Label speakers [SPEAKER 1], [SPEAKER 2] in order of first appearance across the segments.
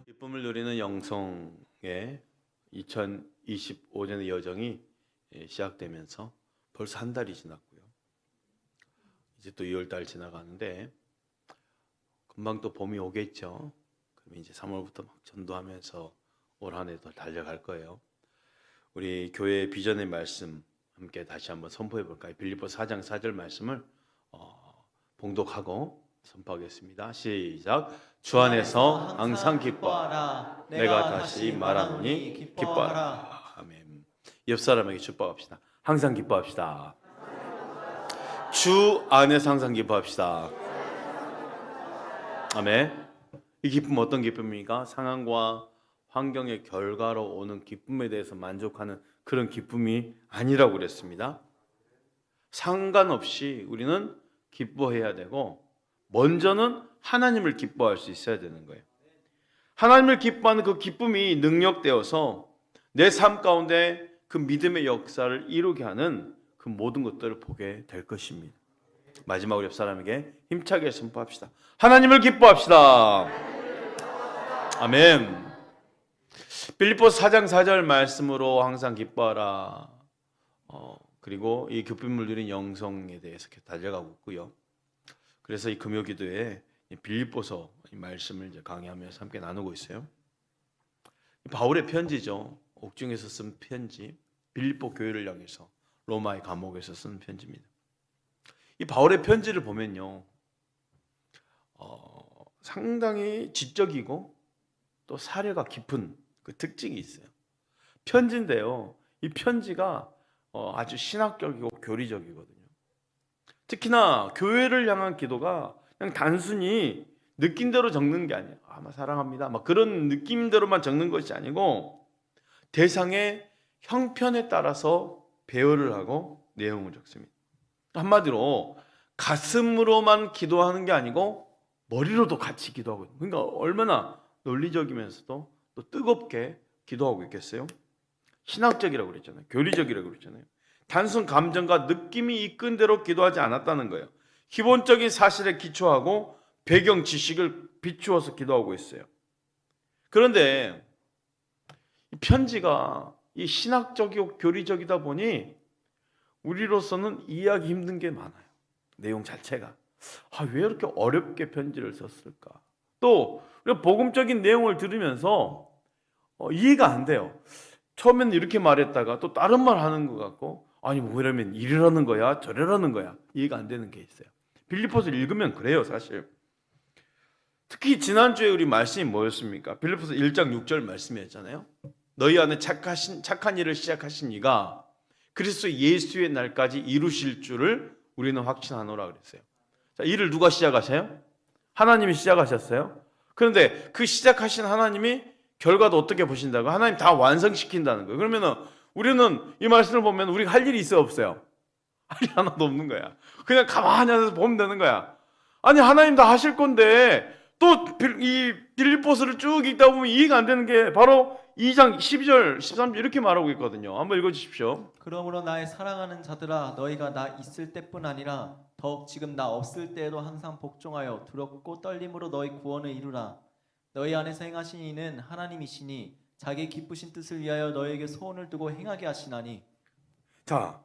[SPEAKER 1] 기쁨을 누리는 영성의 2025년의 여정이 시작되면서 벌써 한 달이 지났고요. 이제 또 2월 달 지나가는데 금방 또 봄이 오겠죠. 그럼 이제 3월부터 막 전도하면서 올 한 해도 달려갈 거예요. 우리 교회의 비전의 말씀 함께 다시 한번 선포해 볼까요? 빌립보서 4장 4절 말씀을 봉독하고 선포하겠습니다. 시작. 주 안에서 항상 기뻐하라. 내가 다시 말하노니 기뻐하라. 아멘. 옆 사람에게 축복합시다. 항상 기뻐합시다. 주 안에서 항상 기뻐합시다. 아멘. 이 기쁨 어떤 기쁨입니까? 상황과 환경의 결과로 오는 기쁨에 대해서 만족하는 그런 기쁨이 아니라고 그랬습니다. 상관없이 우리는 기뻐해야 되고 먼저는 하나님을 기뻐할 수 있어야 되는 거예요. 하나님을 기뻐하는 그 기쁨이 능력되어서 내 삶 가운데 그 믿음의 역사를 이루게 하는 그 모든 것들을 보게 될 것입니다. 마지막으로 옆 사람에게 힘차게 선포합시다. 하나님을 기뻐합시다. 아멘. 빌립보서 4장 4절 말씀으로 항상 기뻐하라. 그리고 이 기쁨을 누린 영성에 대해서 달려가고 있고요. 그래서 이 금요기도에 빌립보서 말씀을 이제 강의하면서 함께 나누고 있어요. 바울의 편지죠. 옥중에서 쓴 편지, 빌립보 교회를 향해서 로마의 감옥에서 쓴 편지입니다. 이 바울의 편지를 보면요, 상당히 지적이고 또 사려가 깊은 그 특징이 있어요. 편지인데요, 이 편지가 아주 신학적이고 교리적이거든요. 특히나 교회를 향한 기도가 그냥 단순히 느낌대로 적는 게 아니에요. 아마 사랑합니다, 막 그런 느낌대로만 적는 것이 아니고 대상의 형편에 따라서 배열을 하고 내용을 적습니다. 한마디로 가슴으로만 기도하는 게 아니고 머리로도 같이 기도하고 있는, 그러니까 얼마나 논리적이면서도 또 뜨겁게 기도하고 있겠어요? 신학적이라고 그랬잖아요. 교리적이라고 그랬잖아요. 단순 감정과 느낌이 이끈 대로 기도하지 않았다는 거예요. 기본적인 사실에 기초하고 배경 지식을 비추어서 기도하고 있어요. 그런데 이 편지가 이 신학적이고 교리적이다 보니 우리로서는 이해하기 힘든 게 많아요. 내용 자체가. 왜 이렇게 어렵게 편지를 썼을까? 또 복음적인 내용을 들으면서 이해가 안 돼요. 처음에는 이렇게 말했다가 또 다른 말 하는 것 같고, 아니 뭐 이러면 이러라는 거야 저러라는 거야, 이해가 안 되는 게 있어요. 빌립보서 읽으면 그래요. 사실 특히 지난주에 우리 말씀이 뭐였습니까? 빌립보서 1장 6절 말씀이었잖아요. 너희 안에 착한 일을 시작하신 이가 그리스도 예수의 날까지 이루실 줄을 우리는 확신하노라 그랬어요. 자, 일을 누가 시작하셔요? 하나님이 시작하셨어요. 그런데 그 시작하신 하나님이 결과도 어떻게 보신다고? 하나님 다 완성시킨다는 거예요. 그러면은 우리는 이 말씀을 보면 우리가 할 일이 있어요, 없어요? 할 일 하나도 없는 거야. 그냥 가만히 앉아서 보면 되는 거야. 아니 하나님 다 하실 건데 또 이 빌립보서를 쭉 읽다 보면 이해가 안 되는 게 바로 2장 12절 13절 이렇게 말하고 있거든요. 한번 읽어주십시오.
[SPEAKER 2] 그러므로 나의 사랑하는 자들아, 너희가 나 있을 때뿐 아니라 더욱 지금 나 없을 때에도 항상 복종하여 두렵고 떨림으로 너희 구원을 이루라. 너희 안에서 행하신 이는 하나님이시니 자기 기쁘신 뜻을 위하여 너희에게 소원을 두고 행하게 하시나니.
[SPEAKER 1] 자,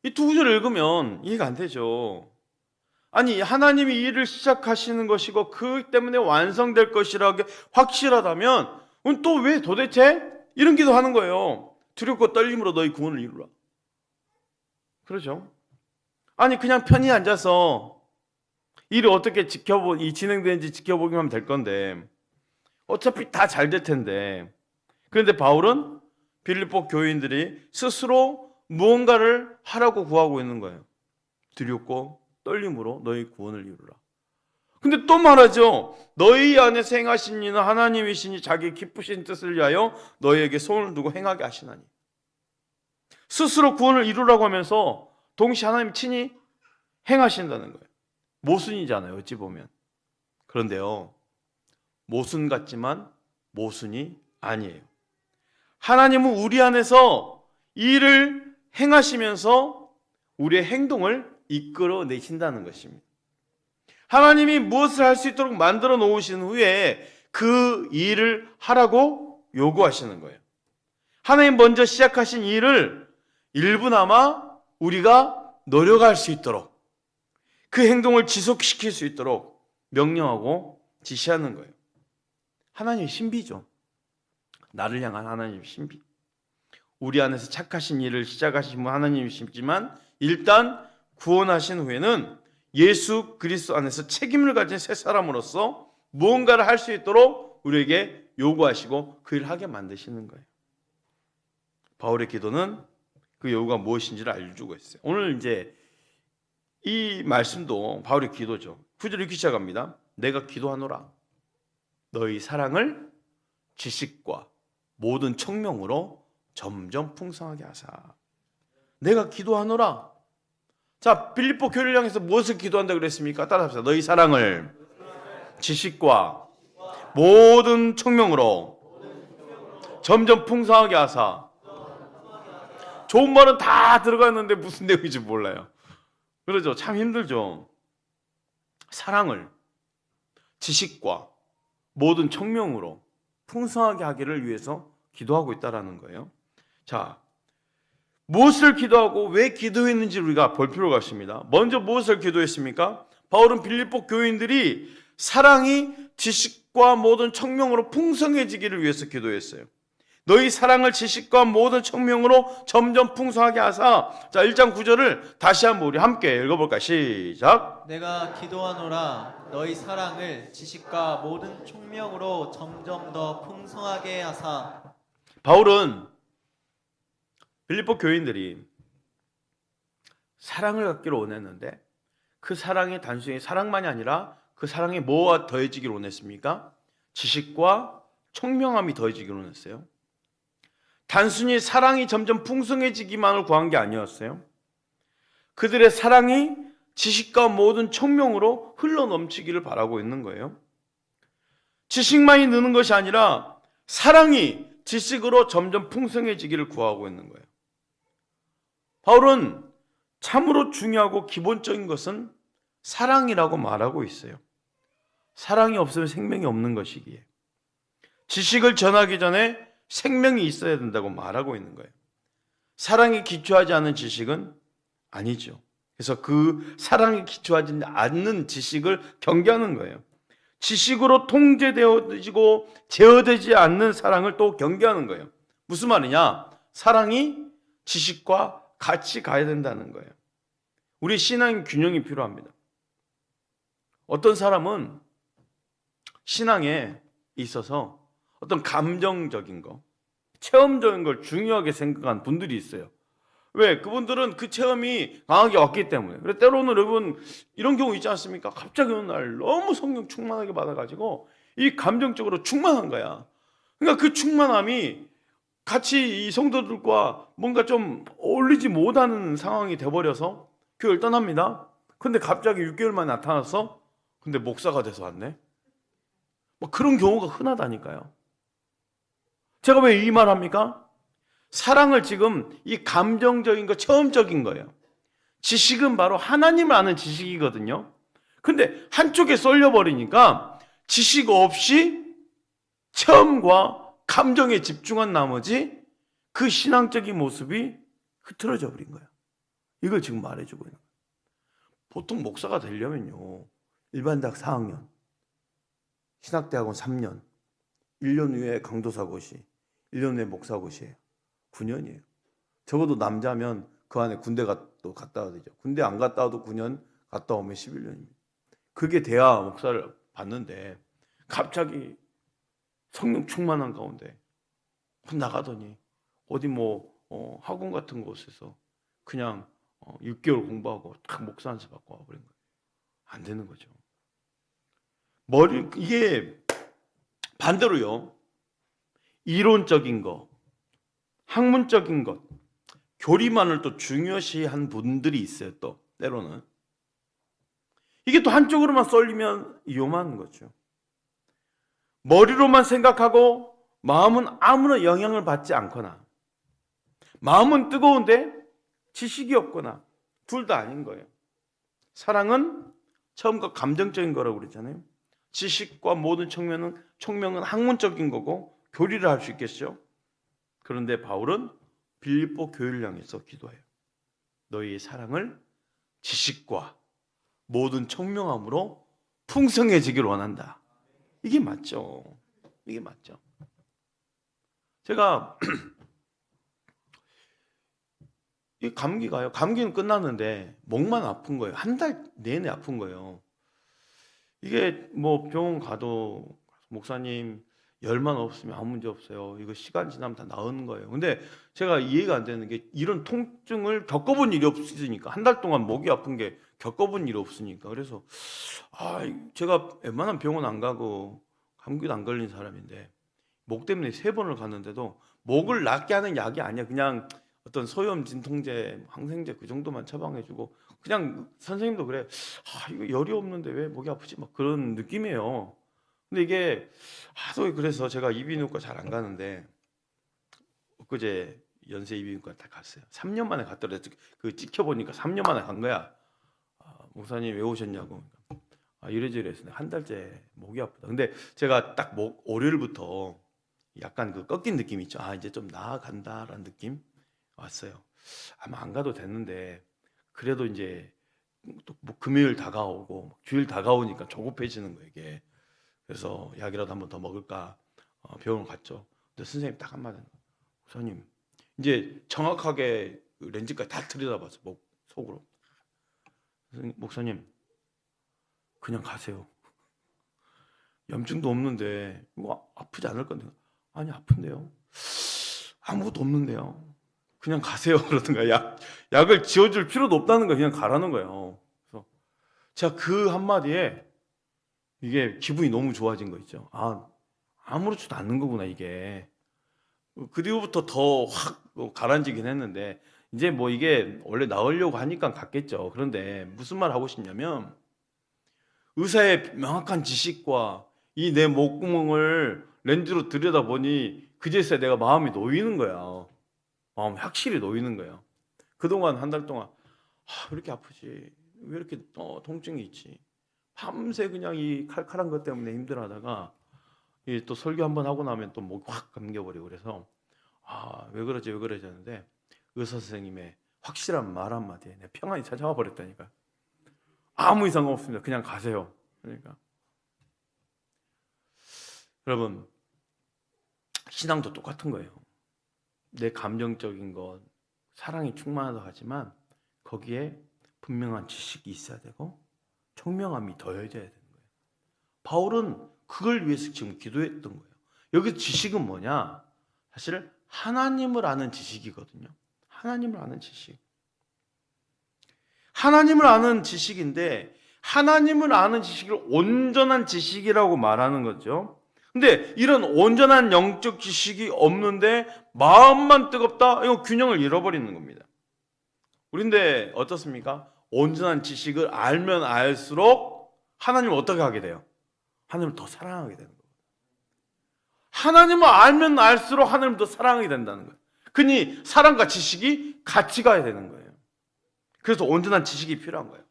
[SPEAKER 1] 이 두 구절을 읽으면 이해가 안 되죠. 아니 하나님이 이 일을 시작하시는 것이고 그 때문에 완성될 것이라고 확실하다면 또 왜 도대체 이런 기도하는 거예요? 두렵고 떨림으로 너희 구원을 이루라. 그러죠? 아니 그냥 편히 앉아서 일을 어떻게 진행되는지 지켜보기만 하면 될 건데 어차피 다 잘 될 텐데. 그런데 바울은 빌립보 교인들이 스스로 무언가를 하라고 구하고 있는 거예요. 두렵고 떨림으로 너희 구원을 이루라. 근데 또 말하죠. 너희 안에서 행하신 이는 하나님이시니 자기 기쁘신 뜻을 위하여 너희에게 손을 두고 행하게 하시나니. 스스로 구원을 이루라고 하면서 동시에 하나님 친히 행하신다는 거예요. 모순이잖아요, 어찌 보면. 그런데요, 모순 같지만 모순이 아니에요. 하나님은 우리 안에서 일을 행하시면서 우리의 행동을 이끌어내신다는 것입니다. 하나님이 무엇을 할 수 있도록 만들어 놓으신 후에 그 일을 하라고 요구하시는 거예요. 하나님 먼저 시작하신 일을 일부나마 우리가 노력할 수 있도록, 그 행동을 지속시킬 수 있도록 명령하고 지시하는 거예요. 하나님의 신비죠. 나를 향한 하나님의 신비. 우리 안에서 착하신 일을 시작하신 분 하나님이시지만 일단 구원하신 후에는 예수 그리스도 안에서 책임을 가진 새 사람으로서 무언가를 할 수 있도록 우리에게 요구하시고 그 일을 하게 만드시는 거예요. 바울의 기도는 그 요구가 무엇인지를 알려주고 있어요. 오늘 이제 이 말씀도 바울의 기도죠. 9절 이렇게 시작합니다. 내가 기도하노라 너희 사랑을 지식과 모든 청명으로 점점 풍성하게 하사. 내가 기도하노라. 자, 빌립보 교회를 향해서 무엇을 기도한다고 그랬습니까? 따라합시다. 너희 사랑을 지식과 모든 청명으로 점점 풍성하게 하사. 좋은 말은 다 들어가 있는데 무슨 내용인지 몰라요. 그러죠. 참 힘들죠. 사랑을 지식과 모든 청명으로 풍성하게 하기를 위해서 기도하고 있다라는 거예요. 자, 무엇을 기도하고 왜 기도했는지 우리가 볼 필요가 있습니다. 먼저 무엇을 기도했습니까? 바울은 빌립보 교인들이 사랑이 지식과 모든 청명으로 풍성해지기를 위해서 기도했어요. 너희 사랑을 지식과 모든 청명으로 점점 풍성하게 하사. 자, 1장 9절을 다시 한번 우리 함께 읽어볼까요? 시작.
[SPEAKER 2] 내가 기도하노라 너희 사랑을 지식과 모든 총명으로 점점 더 풍성하게 하사.
[SPEAKER 1] 바울은 빌립보 교인들이 사랑을 갖기를 원했는데 그 사랑이 단순히 사랑만이 아니라 그 사랑이 뭐와 더해지기를 원했습니까? 지식과 총명함이 더해지기를 원했어요. 단순히 사랑이 점점 풍성해지기만을 구한 게 아니었어요. 그들의 사랑이 지식과 모든 총명으로 흘러넘치기를 바라고 있는 거예요. 지식만이 느는 것이 아니라 사랑이 지식으로 점점 풍성해지기를 구하고 있는 거예요. 바울은 참으로 중요하고 기본적인 것은 사랑이라고 말하고 있어요. 사랑이 없으면 생명이 없는 것이기에 지식을 전하기 전에 생명이 있어야 된다고 말하고 있는 거예요. 사랑에 기초하지 않은 지식은 아니죠. 그래서 그 사랑에 기초하지 않는 지식을 경계하는 거예요. 지식으로 통제되어지고 제어되지 않는 사랑을 또 경계하는 거예요. 무슨 말이냐? 사랑이 지식과 같이 가야 된다는 거예요. 우리 신앙 균형이 필요합니다. 어떤 사람은 신앙에 있어서 어떤 감정적인 거, 체험적인 걸 중요하게 생각한 분들이 있어요. 왜? 그분들은 그 체험이 강하게 왔기 때문에. 그래서 때로는 여러분 이런 경우 있지 않습니까? 갑자기 어느 날 너무 성령 충만하게 받아가지고 이 감정적으로 충만한 거야. 그러니까 그 충만함이 같이 이 성도들과 뭔가 좀 어울리지 못하는 상황이 돼버려서 교회를 떠납니다. 근데 갑자기 6개월 만에 나타났어? 근데 목사가 돼서 왔네? 뭐 그런 경우가 흔하다니까요. 제가 왜 이 말 합니까? 사랑을 지금 이 감정적인 거, 체험적인 거예요. 지식은 바로 하나님을 아는 지식이거든요. 근데 한쪽에 쏠려버리니까 지식 없이 체험과 감정에 집중한 나머지 그 신앙적인 모습이 흐트러져 버린 거예요. 이걸 지금 말해주고 있는 거예요. 보통 목사가 되려면요, 일반대학 4학년, 신학대학원 3년, 1년 후에 강도사고시, 1년 후에 목사고시예요. 9년이에요. 적어도 남자면 그 안에 군대가 또 갔다 와야 되죠. 군대 안 갔다 와도 9년, 갔다 오면 11년입니다. 그게 돼야 목사를 받는데 갑자기 성령 충만한 가운데 나가더니 어디 학원 같은 곳에서 그냥 6개월 공부하고 딱 목사 안수 받고 와버린 거예요. 안 되는 거죠. 이게 반대로요, 이론적인 거, 학문적인 것, 교리만을 또 중요시한 분들이 있어요. 또 때로는 이게 또 한쪽으로만 쏠리면 위험한 거죠. 머리로만 생각하고 마음은 아무런 영향을 받지 않거나, 마음은 뜨거운데 지식이 없거나, 둘 다 아닌 거예요. 사랑은 처음과 감정적인 거라고 그랬잖아요. 지식과 모든 총명은 학문적인 거고 교리를 할 수 있겠죠. 그런데 바울은 빌립보 교회를 향해서 기도해요. 너희의 사랑을 지식과 모든 총명함으로 풍성해지길 원한다. 이게 맞죠. 이게 맞죠. 제가 이 감기가요. 감기는 끝났는데 목만 아픈 거예요. 한 달 내내 아픈 거예요. 이게 뭐 병원 가도 목사님 열만 없으면 아무 문제 없어요. 이거 시간 지나면 다 나오는 거예요. 근데 제가 이해가 안 되는 게 이런 통증을 겪어본 일이 없으니까 한 달 동안 목이 아픈 게 겪어본 일이 없으니까 그래서 제가 웬만한 병원 안 가고 감기도 안 걸린 사람인데 목 때문에 3번을 갔는데도 목을 낫게 하는 약이 아니야. 그냥 어떤 소염 진통제, 항생제 그 정도만 처방해주고 그냥 선생님도 그래. 이거 열이 없는데 왜 목이 아프지? 막 그런 느낌이에요. 근데 이게 하도 그래서 제가 이비인후과 잘 안 가는데 엊그제 연세 이비인후과 딱 갔어요. 3년 만에 갔더래. 그 찍혀보니까 3년 만에 간 거야. 목사님 왜 오셨냐고. 이래저래 해서 한 달째 목이 아프다. 근데 제가 딱 월요일부터 약간 그 꺾인 느낌 있죠. 이제 좀 나아간다라는 느낌 왔어요. 아마 안 가도 됐는데 그래도 이제 또 뭐 금요일 다가오고 주일 다가오니까 조급해지는 거예요 이게. 그래서 약이라도 한 번 더 먹을까 병원 갔죠. 근데 선생님 딱 한마디, 목사님 이제 정확하게 렌즈까지 다 들여다봤어. 목 속으로. 목사님 그냥 가세요. 염증도 없는데 뭐 아프지 않을 건데. 아니 아픈데요. 아무것도 없는데요. 그냥 가세요. 그러던가. 약을 지어줄 필요도 없다는 거 그냥 가라는 거예요. 그래서 제가 그 한마디에 이게 기분이 너무 좋아진 거 있죠. 아무렇지도 않는 거구나 이게. 그 뒤부터 더 확 가라앉히긴 했는데 이제 뭐 이게 원래 나으려고 하니까 갔겠죠. 그런데 무슨 말 하고 싶냐면 의사의 명확한 지식과 이 내 목구멍을 렌즈로 들여다보니 그제서야 내가 마음이 놓이는 거야. 마음이 확실히 놓이는 거예요. 그동안 한 달 동안 왜 이렇게 아프지? 왜 이렇게 통증이 있지? 밤새 그냥 이 칼칼한 것 때문에 힘들어하다가 또 설교 한번 하고 나면 또 목이 확 감겨버리고 그래서 왜 그러지 하는데 의사 선생님의 확실한 말 한마디에 내 평안이 찾아와 버렸다니까. 아무 이상 없습니다. 그냥 가세요. 그러니까 여러분 신앙도 똑같은 거예요. 내 감정적인 것 사랑이 충만하다고 하지만 거기에 분명한 지식이 있어야 되고 총명함이 더해져야 되는 거예요. 바울은 그걸 위해서 지금 기도했던 거예요. 여기 지식은 뭐냐? 사실 하나님을 아는 지식이거든요. 하나님을 아는 지식. 하나님을 아는 지식인데 하나님을 아는 지식을 온전한 지식이라고 말하는 거죠. 근데 이런 온전한 영적 지식이 없는데 마음만 뜨겁다? 이거 균형을 잃어버리는 겁니다. 우리인데 어떻습니까? 온전한 지식을 알면 알수록 하나님을 어떻게 하게 돼요? 하나님을 더 사랑하게 되는 거예요. 하나님을 알면 알수록 하나님을 더 사랑하게 된다는 거예요. 그니 사랑과 지식이 같이 가야 되는 거예요. 그래서 온전한 지식이 필요한 거예요.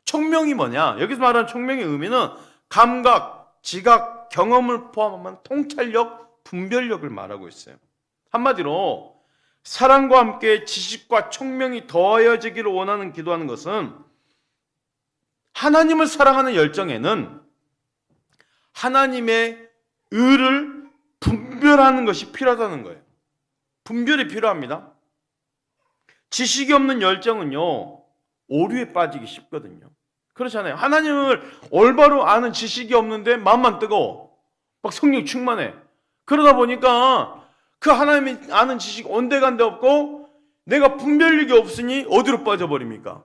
[SPEAKER 1] 총명이 뭐냐? 여기서 말하는 총명의 의미는 감각, 지각, 경험을 포함한 통찰력, 분별력을 말하고 있어요. 한마디로 사랑과 함께 지식과 총명이 더해지기를 원하는 기도하는 것은 하나님을 사랑하는 열정에는 하나님의 의를 분별하는 것이 필요하다는 거예요. 분별이 필요합니다. 지식이 없는 열정은요, 오류에 빠지기 쉽거든요. 그렇잖아요. 하나님을 올바로 아는 지식이 없는데 마음만 뜨거워. 막 성령 충만해. 그러다 보니까 그 하나님이 아는 지식 온데간데 없고 내가 분별력이 없으니 어디로 빠져버립니까?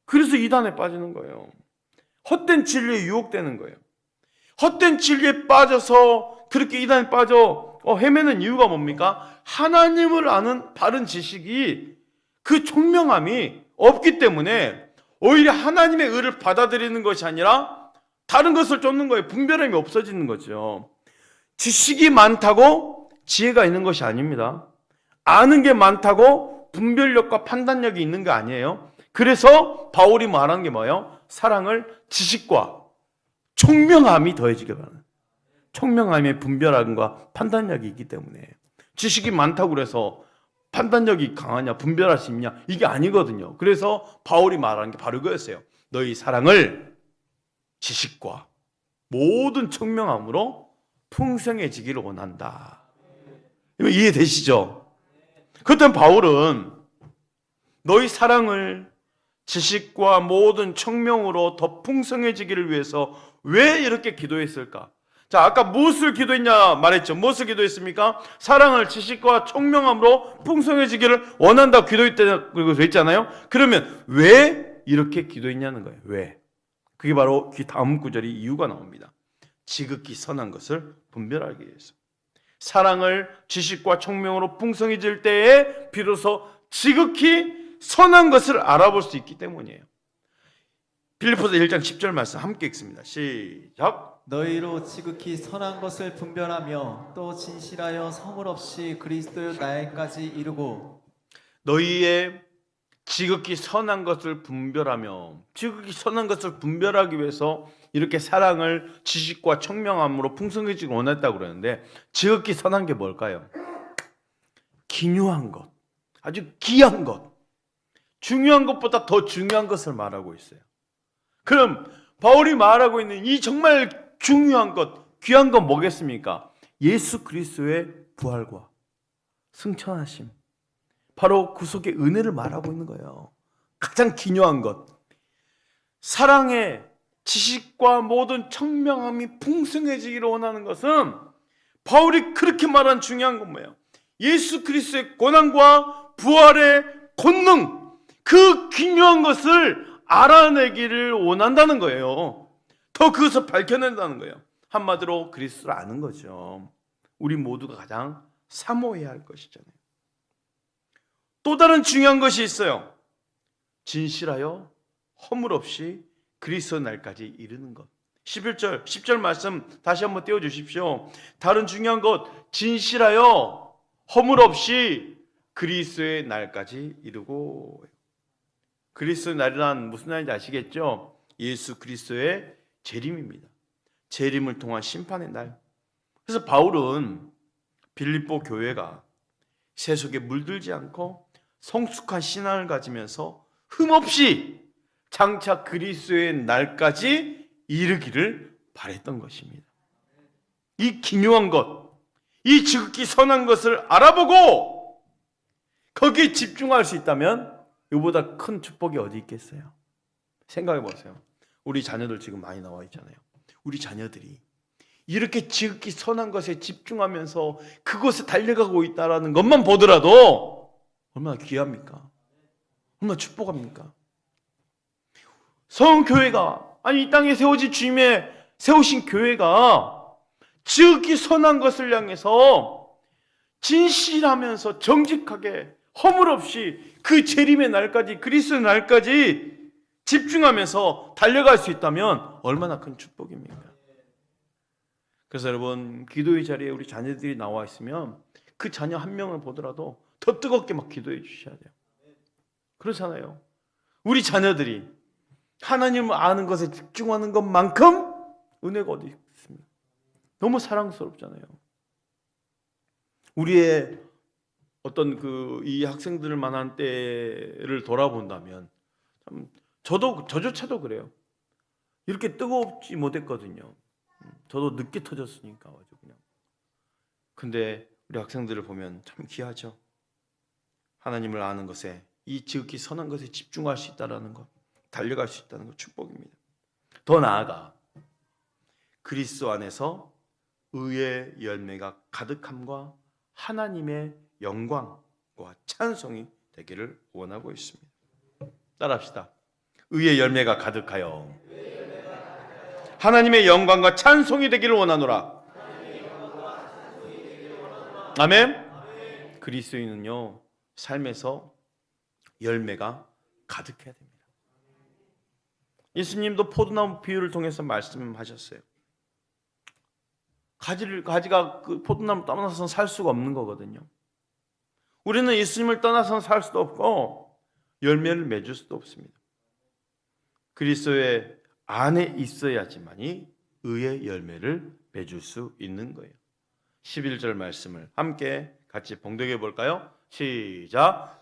[SPEAKER 1] 그래서 이단에 빠지는 거예요. 헛된 진리에 유혹되는 거예요. 헛된 진리에 빠져서 그렇게 이단에 빠져 헤매는 이유가 뭡니까? 하나님을 아는 바른 지식이 그 총명함이 없기 때문에 오히려 하나님의 의를 받아들이는 것이 아니라 다른 것을 쫓는 거예요. 분별함이 없어지는 거죠. 지식이 많다고 지혜가 있는 것이 아닙니다. 아는 게 많다고 분별력과 판단력이 있는 게 아니에요. 그래서 바울이 말하는 게 뭐예요? 사랑을 지식과 총명함이 더해지게 바라는, 총명함의 분별함과 판단력이 있기 때문에. 지식이 많다고 그래서 판단력이 강하냐, 분별할 수 있냐, 이게 아니거든요. 그래서 바울이 말하는 게 바로 이거였어요. 너희 사랑을 지식과 모든 청명함으로 풍성해지기를 원한다. 이해되시죠? 그때 바울은 너희 사랑을 지식과 모든 청명으로 더 풍성해지기를 위해서 왜 이렇게 기도했을까? 자, 아까 무엇을 기도했냐 말했죠. 무엇을 기도했습니까? 사랑을 지식과 청명함으로 풍성해지기를 원한다고 기도했다고 했잖아요. 그러면 왜 이렇게 기도했냐는 거예요. 왜? 그게 바로 다음 구절이 이유가 나옵니다. 지극히 선한 것을 분별하기 위해서. 사랑을 지식과 청명으로 풍성해질 때에 비로소 지극히 선한 것을 알아볼 수 있기 때문이에요. 빌립보서 1장 10절 말씀 함께 읽습니다. 시작.
[SPEAKER 2] 너희로 지극히 선한 것을 분별하며 또 진실하여 성물 없이 그리스도의 나에까지 이르고.
[SPEAKER 1] 너희의 지극히 선한 것을 분별하며, 지극히 선한 것을 분별하기 위해서 이렇게 사랑을 지식과 청명함으로 풍성해지기 원했다고 그러는데, 지극히 선한 게 뭘까요? 기묘한 것, 아주 귀한 것, 중요한 것보다 더 중요한 것을 말하고 있어요. 그럼 바울이 말하고 있는 이 정말 중요한 것, 귀한 건 뭐겠습니까? 예수 그리스도의 부활과 승천하심, 바로 구속의 은혜를 말하고 있는 거예요. 가장 기묘한 것, 사랑의 지식과 모든 청명함이 풍성해지기를 원하는 것은 바울이 그렇게 말한 중요한 건 뭐예요? 예수 그리스도의 고난과 부활의 권능, 그 기묘한 것을 알아내기를 원한다는 거예요. 더 그것을 밝혀낸다는 거예요. 한마디로 그리스도를 아는 거죠. 우리 모두가 가장 사모해야 할 것이잖아요. 또 다른 중요한 것이 있어요. 진실하여 허물 없이 그리스도 날까지 이르는 것. 11절, 10절 말씀 다시 한번 띄워주십시오. 다른 중요한 것, 진실하여 허물 없이 그리스도의 날까지 이르고. 그리스도의 날이란 무슨 날인지 아시겠죠? 예수 그리스도의 재림입니다. 재림을 통한 심판의 날. 그래서 바울은 빌립보 교회가 세속에 물들지 않고 성숙한 신앙을 가지면서 흠없이 장차 그리스도의 날까지 이르기를 바랬던 것입니다. 이 기묘한 것, 이 지극히 선한 것을 알아보고 거기에 집중할 수 있다면 이보다 큰 축복이 어디 있겠어요? 생각해 보세요. 우리 자녀들 지금 많이 나와 있잖아요. 우리 자녀들이 이렇게 지극히 선한 것에 집중하면서 그것에 달려가고 있다는 것만 보더라도 얼마나 귀합니까? 얼마나 축복합니까? 성교회가, 아니 이 땅에 세워진 주님의 세우신 교회가 지극히 선한 것을 향해서 진실하면서 정직하게 허물 없이 그 재림의 날까지, 그리스도의 날까지 집중하면서 달려갈 수 있다면 얼마나 큰 축복입니까? 그래서 여러분, 기도의 자리에 우리 자녀들이 나와 있으면 그 자녀 한 명을 보더라도 더 뜨겁게 막 기도해 주셔야 돼요. 그렇잖아요. 우리 자녀들이 하나님을 아는 것에 집중하는 것만큼 은혜가 어디 있습니까? 너무 사랑스럽잖아요. 우리의 어떤 이 학생들 만한 때를 돌아본다면 참 저조차도 그래요. 이렇게 뜨겁지 못했거든요. 저도 늦게 터졌으니까 아주 그냥. 근데 우리 학생들을 보면 참 귀하죠. 하나님을 아는 것에, 이 지극히 선한 것에 집중할 수 있다는 것, 달려갈 수 있다는 것 축복입니다. 더 나아가 그리스도 안에서 의의 열매가 가득함과 하나님의 영광과 찬송이 되기를 원하고 있습니다. 따라합시다. 의의 열매가 가득하여 하나님의 영광과 찬송이 되기를 원하노라. 아멘. 그리스도인은요, 삶에서 열매가 가득해야 됩니다. 예수님도 포도나무 비유를 통해서 말씀하셨어요. 가지가 그 포도나무 떠나서는 살 수가 없는 거거든요. 우리는 예수님을 떠나서는 살 수도 없고 열매를 맺을 수도 없습니다. 그리스도의 안에 있어야지만이 의의 열매를 맺을 수 있는 거예요. 11절 말씀을 함께 같이 봉독해 볼까요? 시작.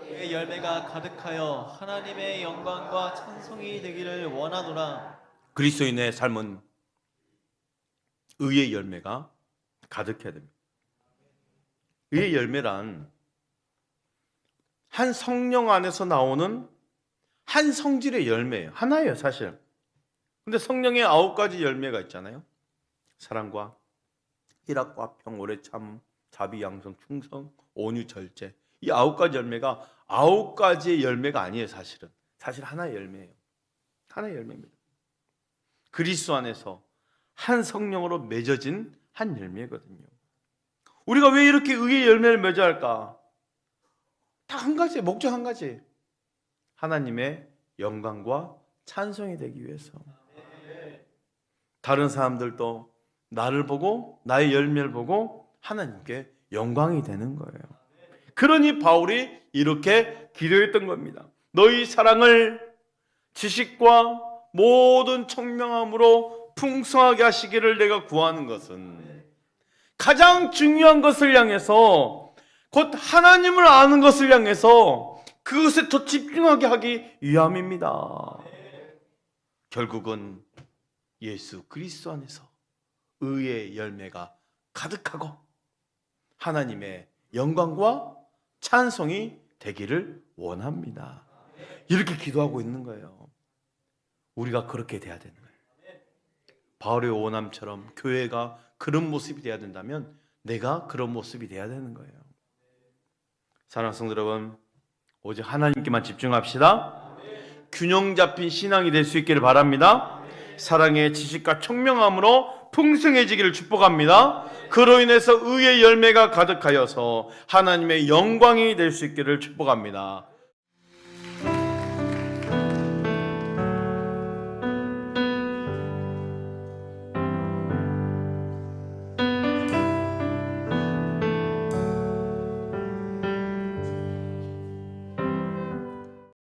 [SPEAKER 2] 의의 열매가 가득하여 하나님의 영광과 찬송이 되기를 원하노라.
[SPEAKER 1] 그리스도인의 삶은 의의 열매가 가득해야 됩니다. 의의 열매란 한 성령 안에서 나오는 한 성질의 열매예요. 하나예요, 사실. 근데 성령의 9가지 열매가 있잖아요. 사랑과 희락과 평, 참, 자비, 양성, 충성, 온유, 절제. 이 9가지 열매가 9가지의 열매가 아니에요, 사실은. 사실 하나의 열매예요. 하나의 열매입니다. 그리스도 안에서 한 성령으로 맺어진 한 열매거든요. 우리가 왜 이렇게 의의 열매를 맺어야 할까? 다 한 가지, 목적 한 가지. 하나님의 영광과 찬송이 되기 위해서. 다른 사람들도 나를 보고 나의 열매를 보고 하나님께 영광이 되는 거예요. 그러니 바울이 이렇게 기도했던 겁니다. 너희 사랑을 지식과 모든 청명함으로 풍성하게 하시기를 내가 구하는 것은 가장 중요한 것을 향해서 곧 하나님을 아는 것을 향해서 그것에 더 집중하게 하기 위함입니다. 결국은 예수 그리스도 안에서 의의 열매가 가득하고 하나님의 영광과 찬송이 되기를 원합니다. 이렇게 기도하고 있는 거예요. 우리가 그렇게 돼야 되는 거예요. 바울의 원함처럼 교회가 그런 모습이 돼야 된다면 내가 그런 모습이 돼야 되는 거예요. 사랑하는 성도 여러분, 오직 하나님께만 집중합시다. 균형 잡힌 신앙이 될 수 있기를 바랍니다. 사랑의 지식과 청명함으로 풍성해지기를 축복합니다. 그로 인해서 의의 열매가 가득하여서 하나님의 영광이 될 수 있기를 축복합니다.